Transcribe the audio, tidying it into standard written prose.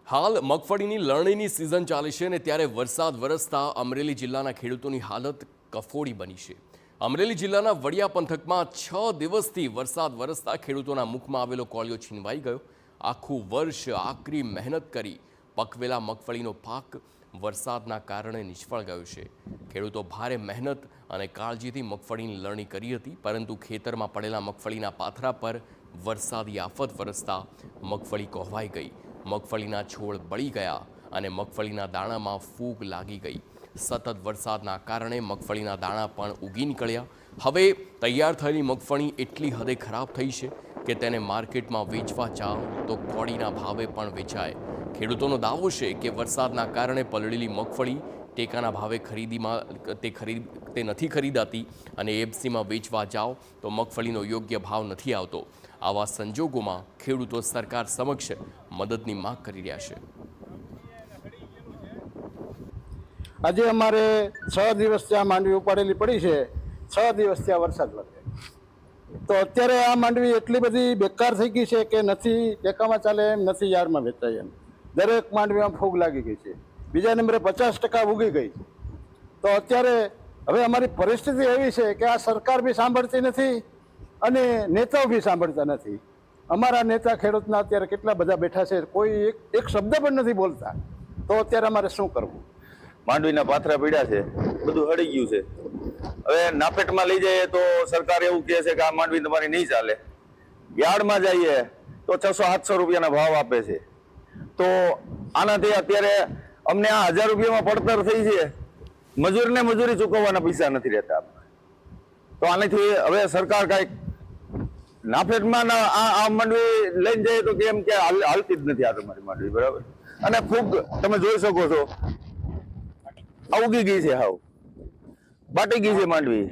હાલ મગફળીની લણણીની સિઝન ચાલે છે અને ત્યારે વરસાદ વરસતા અમરેલી જિલ્લાના ખેડૂતોની હાલત કફોડી બની છે। અમરેલી જિલ્લાના વડિયા પંથકમાં 6 દિવસથી વરસાદ વરસતા ખેડૂતોના મુખમાં આવેલો કોળિયો છીનવાઈ ગયો। આખું વર્ષ આકરી મહેનત કરી પકવેલા મગફળીનો પાક વરસાદના કારણે નિષ્ફળ ગયો છે। ખેડૂતો ભારે મહેનત અને કાળજીથી મગફળીની લણણી કરી હતી, પરંતુ ખેતરમાં પડેલા મગફળીના પાથરા પર વરસાદી આફત વરસતા મગફળી કોહવાઈ ગઈ। મગફળીના છોડ બળી ગયા અને મગફળીના દાણામાં ફૂગ લાગી ગઈ। સતત વરસાદના કારણે મગફળીના દાણા પણ ઉગી નીકળ્યા। હવે તૈયાર થયેલી મગફળી એટલી હદે ખરાબ થઈ છે કે તેને માર્કેટમાં વેચવા જાવ તો કોડીના ભાવે પણ વેચાય। ખેડૂતોનો દાવો છે કે વરસાદના કારણે પલળેલી મગફળી ટેકાના ભાવે તે નથી ખરીદાતી અને એફસીમાં વેચવા જાવ તો મગફળીનો યોગ્ય ભાવ નથી આવતો। આવા સંજોગોમાં ખેડૂતો સરકાર સમક્ષ મદદની માંગ કરી રહ્યા છે। આજે અમારે 6 દિવસથી આ માંડવી ઉપાડેલી પડી છે। 6 દિવસથી આ વરસાદ વરસે તો અત્યારે આ માંડવી એટલી બધી બેકાર થઈ ગઈ છે કે નથી ટેકામાં ચાલે એમ, નથી યાર્ડમાં વેચાય એમ। દરેક માંડવીમાં ફૂગ લાગી ગઈ છે। બીજા નંબરે 50% ઉગી ગઈ। તો અત્યારે હવે અમારી પરિસ્થિતિ એવી છે કે આ સરકાર બી સાંભળતી નથી અને નેતાઓ બી સાંભળતા નથી। અમારા નેતા ખેડૂતના અત્યારે કેટલા બધા બેઠા છે, કોઈ એક શબ્દ પણ નથી બોલતા। તો અત્યારે અમારે શું કરવું? માંડવીના પાથરા પીડ્યા છે, બધું હળી ગયું છે। હવે નાફેટમાં લઈ જઈએ તો સરકાર એવું કહે છે કે આ માંડવી તમારી નહીં ચાલે। યાર્ડમાં જઈએ તો 600-700 રૂપિયાના ભાવ આપે છે। તો આનાથી અત્યારે અમને આ 1000 રૂપિયામાં પડતર થઈ છે, મજૂરને મજૂરી ચૂકવવાના પૈસા નથી રહેતા। તો આનાથી હવે સરકાર કાંઈક નાફેટમાં આ માંડવી લઈને જઈએ તો કેમ કે હાલતી જ નથી આ તમારી માંડવી, બરાબર। અને ફૂગ તમે જોઈ શકો છો, આ ઉગી ગઈ છે, હાવ બાટી ગઈ છે માંડવી।